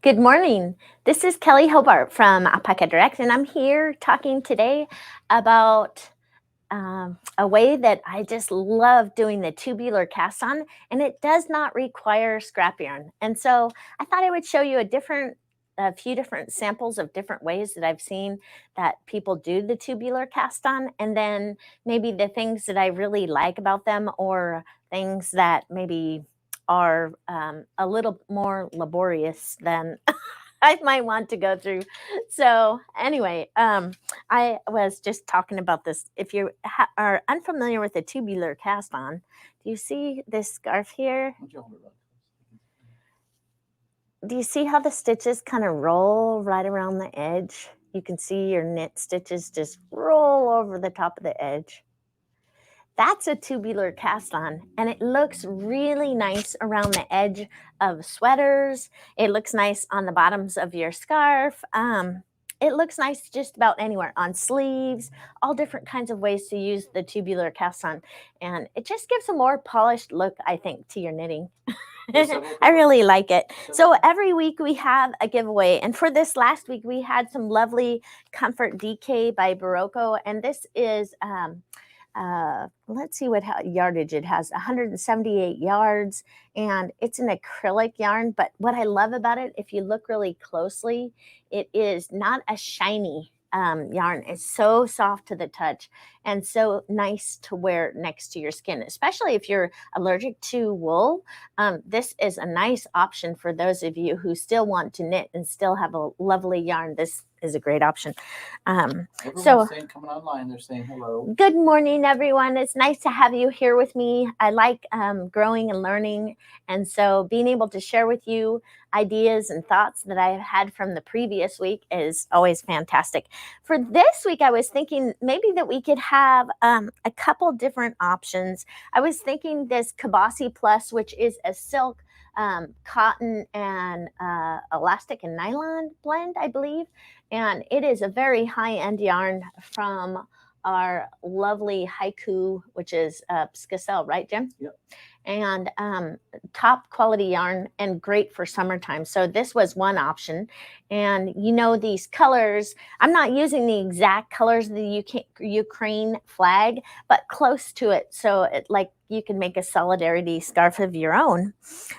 Good morning. This is Kelley Hobart from Alpaca Direct, and I'm here talking today about a way that I just love doing the tubular cast on, and it does not require scrap yarn. And so I thought I would show you a few different samples of different ways that I've seen that people do the tubular cast on, and then maybe the things that I really like about them, or things that maybe are a little more laborious than I might want to go through. So anyway, I was just talking about this. If you are unfamiliar with the tubular cast on, do you see this scarf here? Do you see how the stitches kind of roll right around the edge? You can see your knit stitches just roll over the top of the edge. That's a tubular cast on, and it looks really nice around the edge of sweaters. It looks nice on the bottoms of your scarf. It looks nice just about anywhere, on sleeves, all different kinds of ways to use the tubular cast on. And it just gives a more polished look, I think, to your knitting. I really like it. So every week we have a giveaway. And for this last week, we had some lovely Comfort DK by Barocco. And this is let's see what yardage it has, 178 yards, and it's an acrylic yarn. But what I love about it, if you look really closely, it is not a shiny yarn. It's so soft to the touch and so nice to wear next to your skin, especially if you're allergic to wool. This is a nice option for those of you who still want to knit and still have a lovely yarn. This is a great option. Everyone's saying, coming online, they're saying hello. Good morning, everyone. It's nice to have you here with me. I like growing and learning. And so being able to share with you ideas and thoughts that I have had from the previous week is always fantastic. For this week, I was thinking maybe that we could have a couple different options. I was thinking this Kabasi Plus, which is a silk, cotton, and elastic and nylon blend, I believe. And it is a very high-end yarn from our lovely Haiku, which is Skacel, right, Jim? Yep. And top quality yarn and great for summertime. So this was one option. And these colors, I'm not using the exact colors of the Ukraine flag, but close to it. So you can make a solidarity scarf of your own.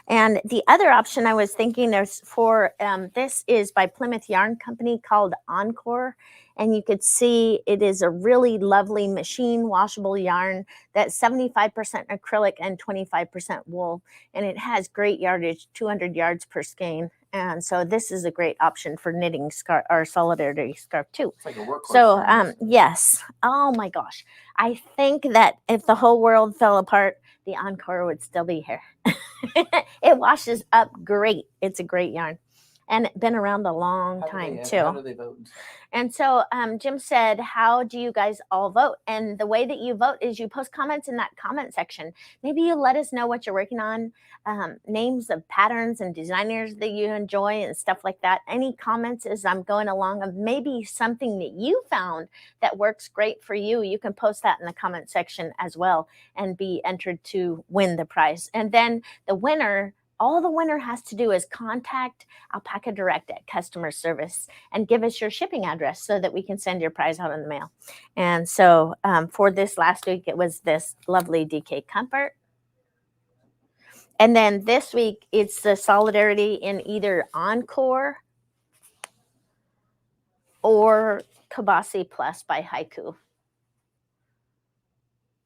And the other option I was thinking there's for this is by Plymouth Yarn Company, called Encore. And you could see it is a really lovely machine washable yarn that's 75% acrylic and 25% wool. And it has great yardage, 200 yards per skein. And so this is a great option for knitting scarf or solidarity scarf too. It's like a workhorse. So yes. Oh my gosh. I think that if the whole world fell apart, the Encore would still be here. It washes up great. It's a great yarn. And been around a long time too. How do they vote? And so Jim said, how do you guys all vote? And the way that you vote is you post comments in that comment section. Maybe you let us know what you're working on, names of patterns and designers that you enjoy and stuff like that. Any comments as I'm going along of maybe something that you found that works great for you, you can post that in the comment section as well and be entered to win the prize. And then all the winner has to do is contact Alpaca Direct at customer service and give us your shipping address so that we can send your prize out in the mail. And so for this last week, it was this lovely DK Comfort. And then this week, it's the Solidarity in either Encore or Kabasi Plus by Haiku.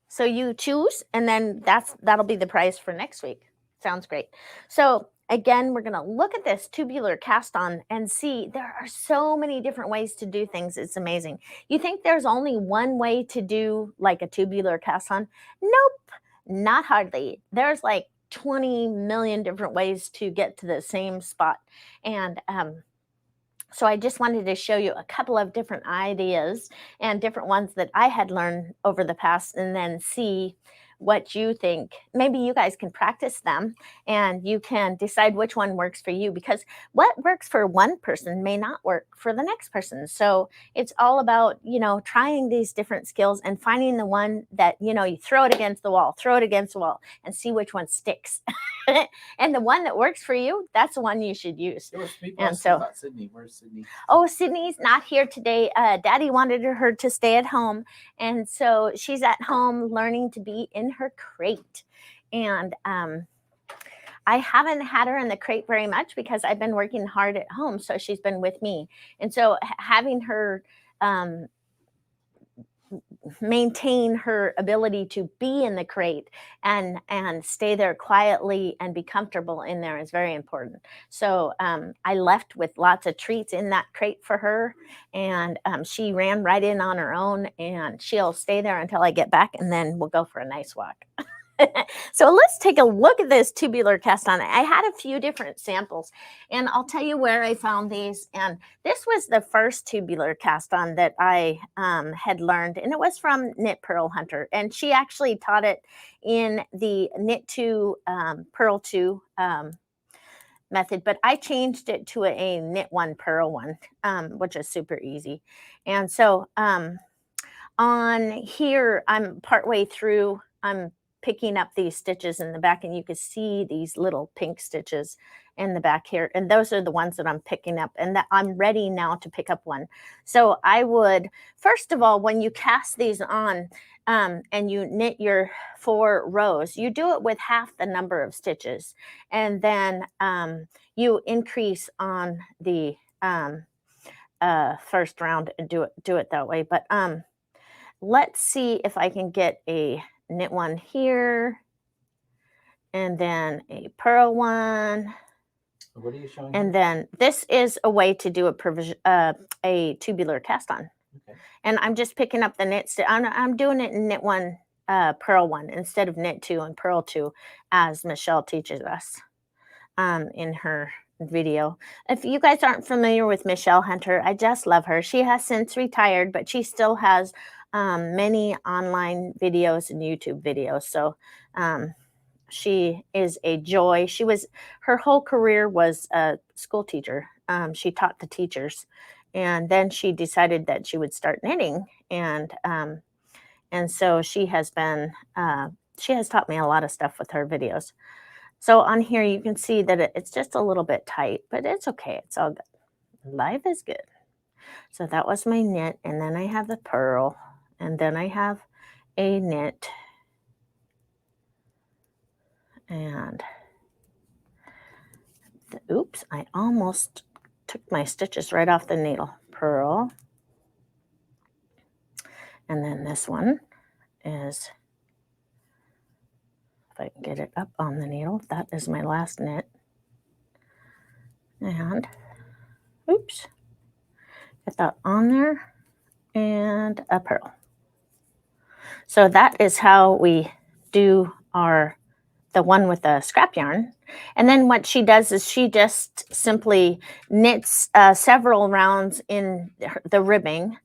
So you choose, and then that'll be the prize for next week. Sounds great. So again, we're going to look at this tubular cast on and see there are so many different ways to do things. It's amazing. You think there's only one way to do like a tubular cast on? Nope, not hardly. There's like 20 million different ways to get to the same spot. And so I just wanted to show you a couple of different ideas and different ones that I had learned over the past, and then see what you think. Maybe you guys can practice them and you can decide which one works for you, because what works for one person may not work for the next person. So it's all about, trying these different skills and finding the one that, you throw it against the wall, and see which one sticks. And the one that works for you, that's the one you should use. And so about Sydney. Where's Sydney? Oh, Sydney's not here today. Daddy wanted her to stay at home, and so she's at home learning to be in her crate. And I haven't had her in the crate very much because I've been working hard at home, so she's been with me. And so having her maintain her ability to be in the crate and stay there quietly and be comfortable in there is very important. So I left with lots of treats in that crate for her, and she ran right in on her own, and she'll stay there until I get back, and then we'll go for a nice walk. So let's take a look at this tubular cast on. I had a few different samples, and I'll tell you where I found these. And this was the first tubular cast on that I had learned, and it was from Knit Pearl Hunter. And she actually taught it in the Knit 2 Pearl 2 method, but I changed it to a Knit 1 Pearl 1, which is super easy. And so on here, I'm partway through, I'm picking up these stitches in the back, and you can see these little pink stitches in the back here, and those are the ones that I'm picking up, and that I'm ready now to pick up one. So I would, first of all, when you cast these on and you knit your 4 rows, you do it with half the number of stitches, and then you increase on the first round and do it that way. But let's see if I can get a knit one here, and then a purl one. What are you showing? And then this is a way to do a tubular cast on. Okay. And I'm just picking up the knit. I'm doing it in knit 1, purl 1 instead of knit 2 and purl 2, as Michelle teaches us in her video. If you guys aren't familiar with Michelle Hunter, I just love her. She has since retired, but she still has many online videos and YouTube videos. So she is a joy. Her whole career was a school teacher. She taught the teachers, and then she decided that she would start knitting. And so she has taught me a lot of stuff with her videos. So on here, you can see that it's just a little bit tight, but it's okay. It's all good. Life is good. So that was my knit, and then I have the purl, and then I have a knit, and oops, I almost took my stitches right off the needle. Purl, and then this one is, if I can get it up on the needle, that is my last knit, and oops, get that on there, and a purl. So that is how we do the one with the scrap yarn. And then what she does is she just simply knits several rounds in the ribbing.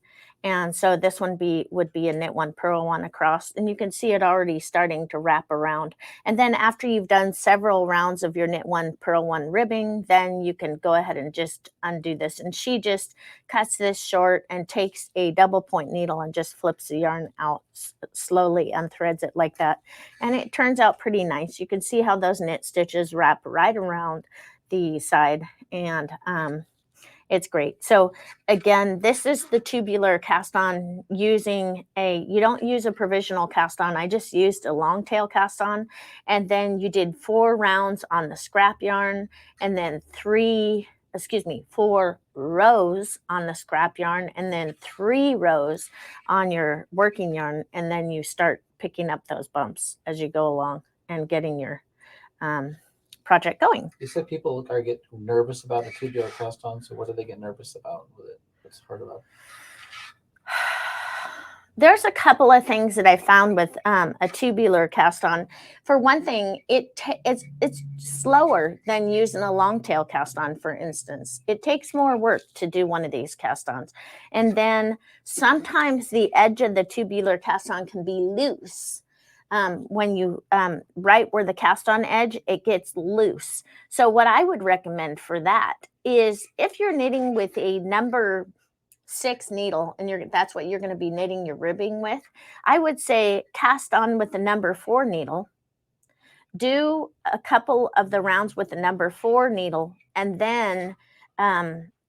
And so this one would be a knit 1, purl 1 across, and you can see it already starting to wrap around. And then after you've done several rounds of your knit 1, purl 1 ribbing, then you can go ahead and just undo this. And she just cuts this short and takes a double point needle and just flips the yarn out, slowly unthreads it like that. And it turns out pretty nice. You can see how those knit stitches wrap right around the side, and it's great. So again, this is the tubular cast on using you don't use a provisional cast on. I just used a long tail cast on, and then you did 4 rounds on the scrap yarn, and then 4 rows on the scrap yarn, and then 3 rows on your working yarn, and then you start picking up those bumps as you go along and getting your project going. You said people get nervous about a tubular cast on. So what do they get nervous about with it? What's hard about it? There's a couple of things that I found with a tubular cast on. For one thing, it's slower than using a long tail cast on, for instance. It takes more work to do one of these cast ons. And then sometimes the edge of the tubular cast on can be loose. when you right where the cast on edge, it gets loose. So what I would recommend for that is if you're knitting with a number 6 needle and that's what you're going to be knitting your ribbing with, I would say cast on with the number 4 needle, do a couple of the rounds with the number 4 needle, and then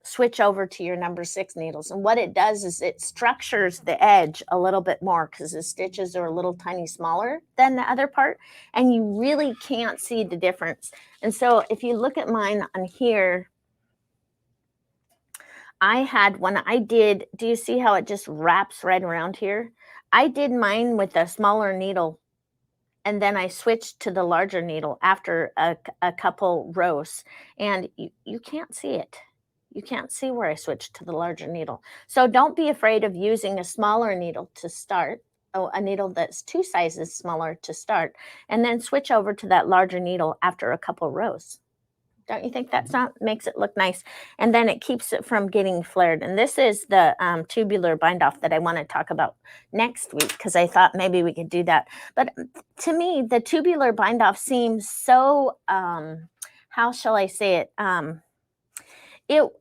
switch over to your number 6 needles. And what it does is it structures the edge a little bit more because the stitches are a little tiny smaller than the other part, and you really can't see the difference. And so if you look at mine on here, I had, when I did, do you see how it just wraps right around here? I did mine with a smaller needle, and then I switched to the larger needle after a couple rows, and you can't see it. You can't see where I switched to the larger needle. So don't be afraid of using a smaller needle to start, a needle that's 2 sizes smaller to start, and then switch over to that larger needle after a couple rows. Don't you think that's not makes it look nice? And then it keeps it from getting flared. And this is the tubular bind off that I want to talk about next week because I thought maybe we could do that. But to me, the tubular bind off seems so, how shall I say it?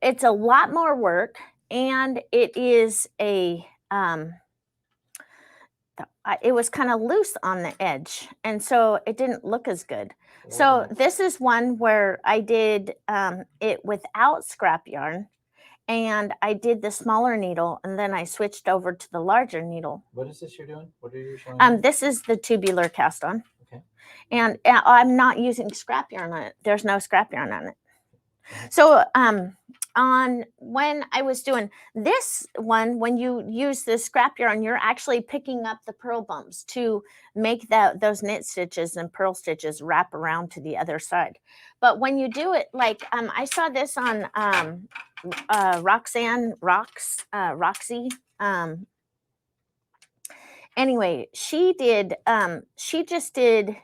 It's a lot more work, and it is it was kind of loose on the edge, and so it didn't look as good. So this is one where I did it without scrap yarn, and I did the smaller needle, and then I switched over to the larger needle. What is this you're doing? What are you showing? This is the tubular cast on. Okay. And I'm not using scrap yarn on it. There's no scrap yarn on it. So on when I was doing this one, when you use the scrap yarn, you're actually picking up the purl bumps to make those knit stitches and purl stitches wrap around to the other side. But when you do it, like I saw this on Roxy. Anyway, she just did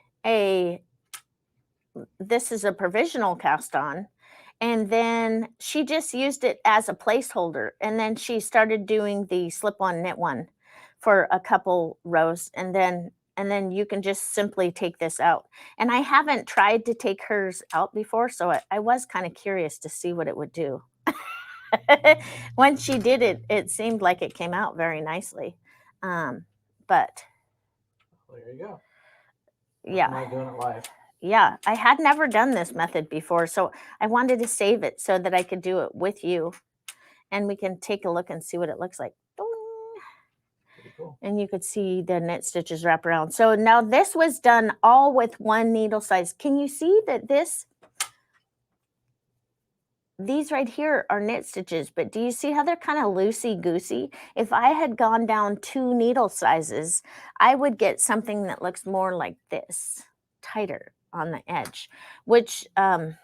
this is a provisional cast on, and then she just used it as a placeholder, and then she started doing the slip-on knit one for a couple rows, and then you can just simply take this out. And I haven't tried to take hers out before, so I was kind of curious to see what it would do. When she did it, it seemed like it came out very nicely. But well, there you go. Yeah. I'm not doing it live. Yeah, I had never done this method before, so I wanted to save it so that I could do it with you, and we can take a look and see what it looks like. Pretty cool. And you could see the knit stitches wrap around. So now this was done all with one needle size. Can you see that these right here are knit stitches, but do you see how they're kind of loosey-goosey? If I had gone down 2 needle sizes, I would get something that looks more like this, tighter on the edge, which I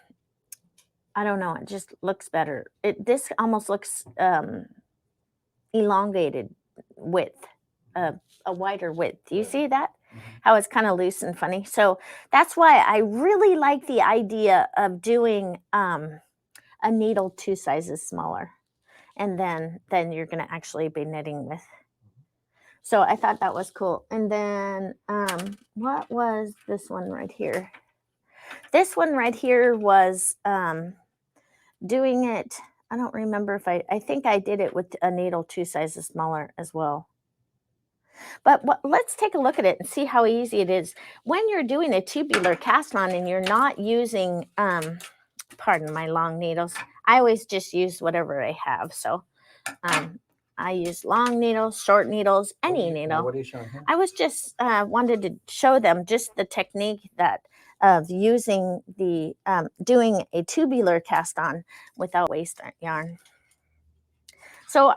don't know, it just looks better. This almost looks elongated width, a wider width. Do you see that? How it's kind of loose and funny. So that's why I really like the idea of doing a needle 2 sizes smaller, and then you're going to actually be knitting with. So I thought that was cool. And then what was this one right here? This one right here was doing it. I don't remember if I think I did it with a needle 2 sizes smaller as well. But let's take a look at it and see how easy it is. When you're doing a tubular cast on and you're not using, pardon my long needles, I always just use whatever I have. So I use long needles, short needles, any needle. What are you showing here? I was just wanted to show them just the technique of using the doing a tubular cast on without waste yarn. So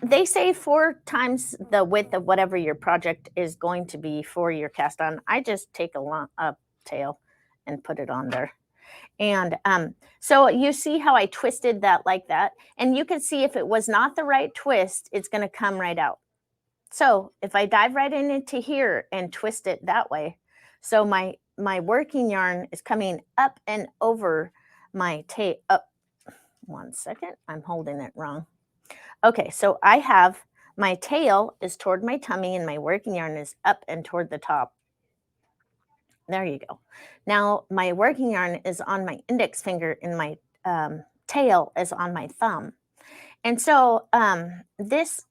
they say 4 times the width of whatever your project is going to be for your cast on. I just take a tail and put it on there. And so you see how I twisted that like that, and you can see if it was not the right twist, it's going to come right out. So if I dive right into here and twist it that way, so my working yarn is coming up and over my tail. Up. 1 second, I'm holding it wrong. Okay, so I have my tail is toward my tummy and my working yarn is up and toward the top. There you go. Now my working yarn is on my index finger and my tail is on my thumb. And so this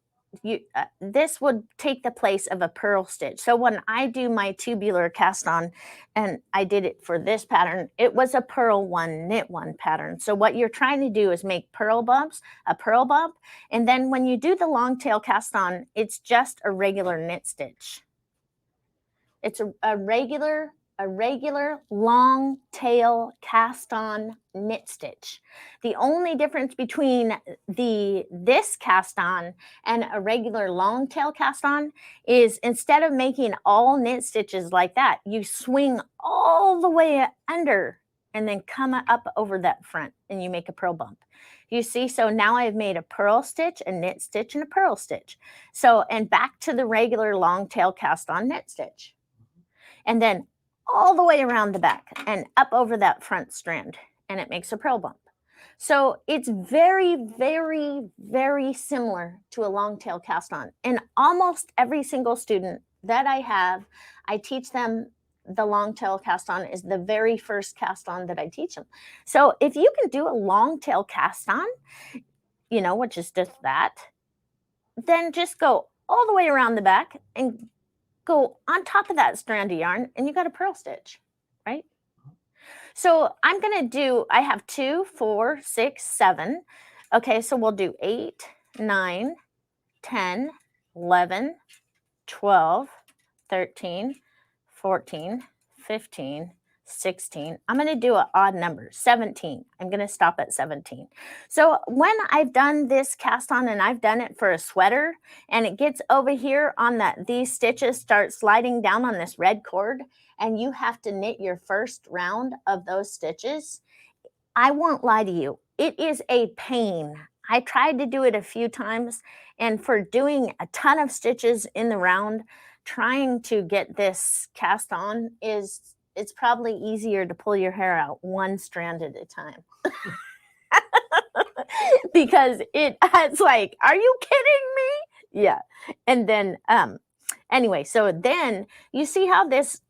would take the place of a purl stitch. So when I do my tubular cast on, and I did it for this pattern, it was a purl one, knit one pattern. So what you're trying to do is make purl bumps, a purl bump, and then when you do the long tail cast on, it's just a regular knit stitch. It's a regular long tail cast on knit stitch. The only difference between this cast on and a regular long tail cast on is instead of making all knit stitches like that, you swing all the way under and then come up over that front and you make a purl bump. You see, so now I've made a purl stitch, a knit stitch, and a purl stitch. So, and back to the regular long tail cast on knit stitch. And then all the way around the back and up over that front strand, and it makes a purl bump. So it's very, very, very similar to a long tail cast on. And almost every single student that I have, I teach them the long tail cast on is the very first cast on that I teach them. So if you can do a long tail cast on, you know, which is just that, then just go all the way around the back and go on top of that strand of yarn and you got a purl stitch, right? So I'm going to do, I have 2, 4, 6, 7. Okay, so we'll do 8, 9, 10, 11, 12, 13, 14, 15, 16. I'm going to do an odd number, 17. I'm going to stop at 17. So when I've done this cast on and I've done it for a sweater and it gets over here on that, these stitches start sliding down on this red cord and you have to knit your first round of those stitches, I won't lie to you, it is a pain. I tried to do it a few times, and for doing a ton of stitches in the round, trying to get this cast on it's probably easier to pull your hair out one strand at a time. Because it's like, are you kidding me? Yeah. And then anyway, so then you see how this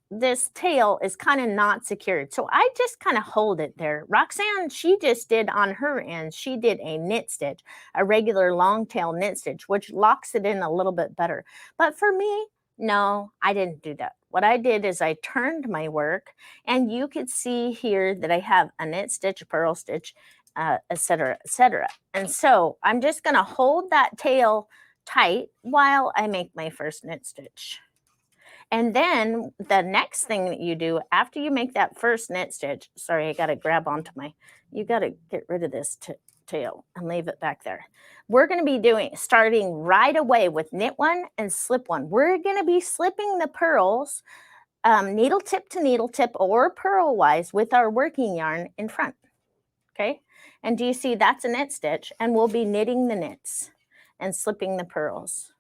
tail is kind of not secured. So I just kind of hold it there. Roxanne, she just did on her end, she did a knit stitch, a regular long tail knit stitch, which locks it in a little bit better. But for me, no, I didn't do that. What I did is I turned my work, and you could see here that I have a knit stitch, a purl stitch, etc., etc. And so I'm just going to hold that tail tight while I make my first knit stitch. And then the next thing that you do after you make that first knit stitch, sorry, I got to grab onto you got to get rid of this tail and leave it back there. We're going to be starting right away with knit one and slip one. We're going to be slipping the pearls needle tip to needle tip or purl wise with our working yarn in front. Okay. And do you see that's a knit stitch, and we'll be knitting the knits and slipping the pearls.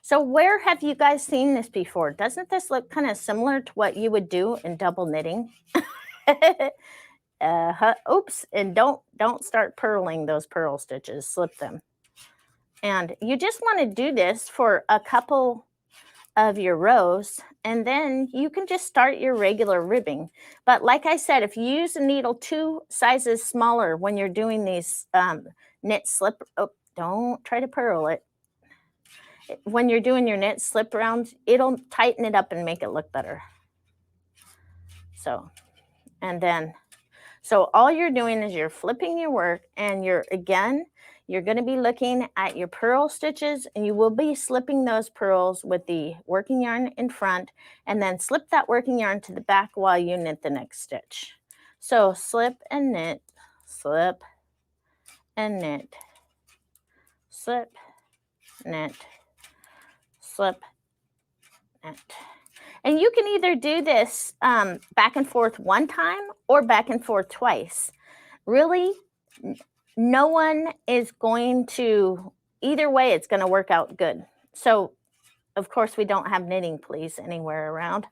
So where have you guys seen this before? Doesn't this look kind of similar to what you would do in double knitting? Oops, and don't start purling those purl stitches, slip them. And you just want to do this for a couple of your rows, and then you can just start your regular ribbing. But like I said, if you use a needle 2 sizes smaller when you're doing these knit slip, don't try to purl it. When you're doing your knit slip rounds, it'll tighten it up and make it look better. So, and then, so all you're doing is you're flipping your work, and you're going to be looking at your purl stitches, and you will be slipping those purls with the working yarn in front, and then slip that working yarn to the back while you knit the next stitch. So slip and knit, slip and knit, slip, knit, slip, knit. And you can either do this back and forth one time or back and forth twice. Really, no one is going to, either way, it's going to work out good. So, of course, we don't have knitting pleats anywhere around,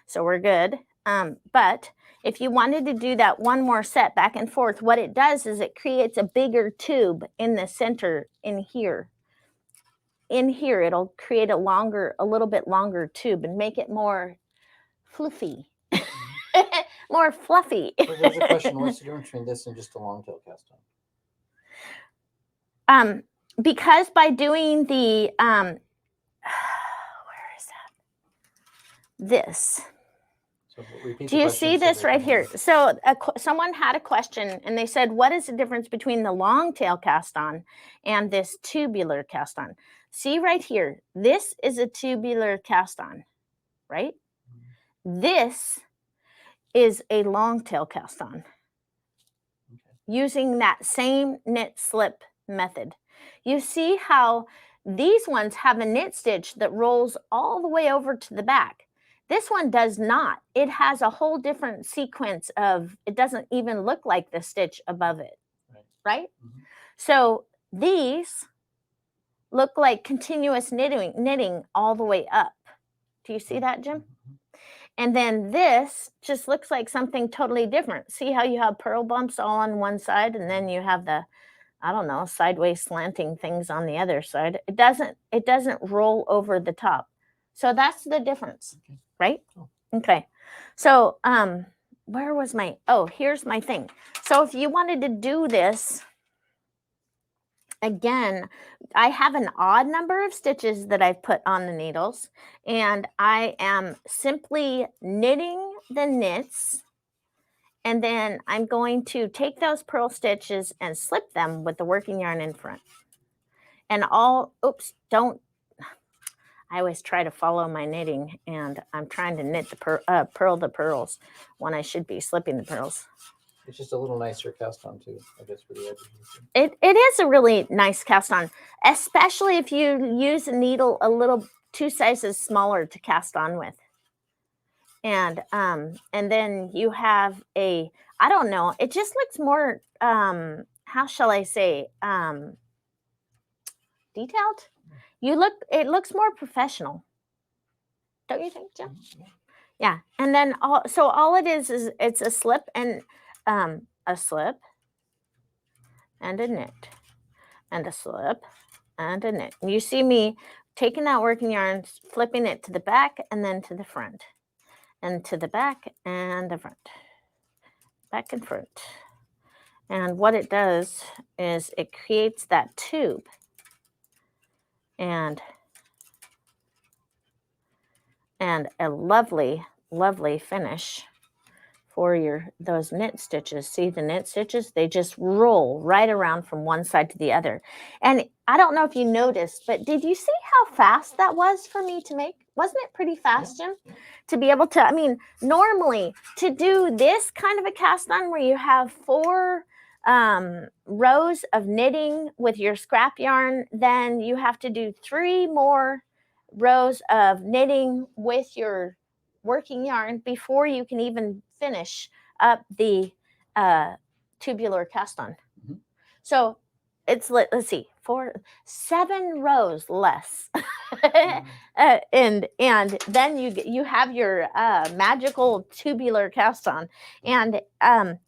so we're good. But if you wanted to do that one more set back and forth, what it does is it creates a bigger tube in the center in here. In here, it'll create a little bit longer tube and make it more fluffy, more fluffy. So there's a question: what's the difference between this and just a long tail cast on? Because by doing the where is that? This. So repeat Do the you question see so this they right can here? hear. So someone had a question and they said, what is the difference between the long tail cast on and this tubular cast on? See right here, this is a tubular cast on, right? This is a long tail cast on. Using that same knit slip method. You see how these ones have a knit stitch that rolls all the way over to the back. This one does not. It has a whole different sequence of, it doesn't even look like the stitch above it, right? Mm-hmm. So these look like continuous knitting all the way up. Do you see that, Jim? Mm-hmm. And then this just looks like something totally different. See how you have purl bumps all on one side and then you have the, I don't know, sideways slanting things on the other side. It doesn't roll over the top. So that's the difference, right? Okay. So where was my, oh, here's my thing. So if you wanted to do this, again, I have an odd number of stitches that I've put on the needles, and I am simply knitting the knits, and then I'm going to take those purl stitches and slip them with the working yarn in front. And oops, I always try to follow my knitting, and I'm trying to knit the purl the pearls when I should be slipping the pearls. It's just a little nicer cast on too, I guess, for the edges. It is a really nice cast on, especially if you use a needle a little 2 sizes smaller to cast on with. And then you have I don't know, it just looks more how shall I say, detailed. It looks more professional. Don't you think, Jim? Yeah. And then all it is it's a slip and a slip and a knit and a slip and a knit. You see me taking that working yarn, flipping it to the back and then to the front, and to the back and the front, back and front. And what it does is it creates that tube, and a lovely, lovely finish for those knit stitches. See the knit stitches? They just roll right around from one side to the other. And I don't know if you noticed, but did you see how fast that was for me to make? Wasn't it pretty fast, Jim? Yeah. To be able to, I mean, normally to do this kind of a cast on where you have 4 rows of knitting with your scrap yarn, then you have to do 3 more rows of knitting with your working yarn before you can even finish up the tubular cast on. Mm-hmm. So it's, let's see, 7 rows less. And then you have your magical tubular cast on. And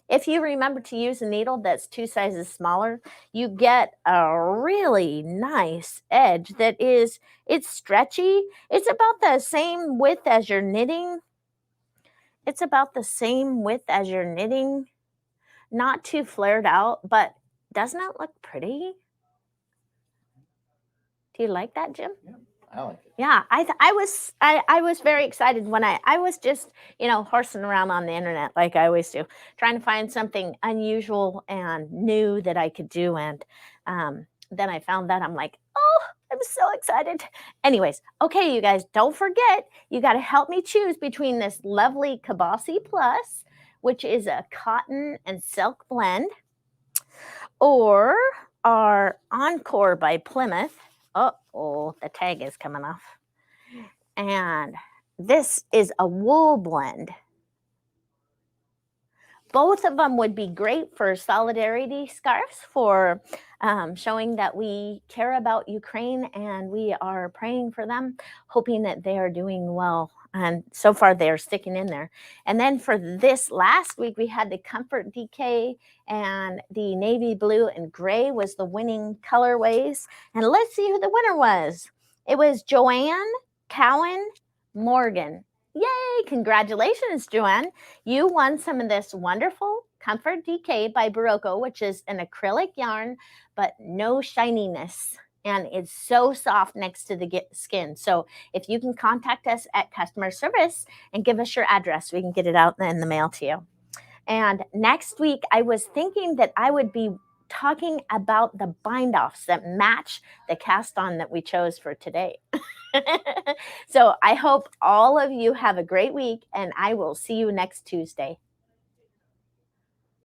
if you remember to use a needle that's 2 sizes smaller, you get a really nice edge that it's stretchy. It's about the same width as your knitting. It's about the same width as your knitting. Not too flared out, but doesn't it look pretty? Do you like that, Jim? Yeah, I like it. Yeah, I was very excited when I was just, horsing around on the internet like I always do, trying to find something unusual and new that I could do. And then I found that. I'm like, oh, I'm so excited. Anyways, okay, you guys, don't forget, you got to help me choose between this lovely Kabasi Plus, which is a cotton and silk blend, or our Encore by Plymouth. Oh, the tag is coming off. And this is a wool blend. Both of them would be great for solidarity scarves, for showing that we care about Ukraine and we are praying for them, hoping that they are doing well. And so far, they're sticking in there. And then for this last week, we had the Comfort DK, and the navy blue and gray was the winning colorways. And let's see who the winner was. It was Joanne Cowan Morgan. Yay! Congratulations, Joanne. You won some of this wonderful Comfort DK by Barocco, which is an acrylic yarn, but no shininess. And it's so soft next to the skin. So if you can contact us at customer service and give us your address, we can get it out in the mail to you. And next week, I was thinking that I would be talking about the bind offs that match the cast on that we chose for today. So I hope all of you have a great week, and I will see you next Tuesday.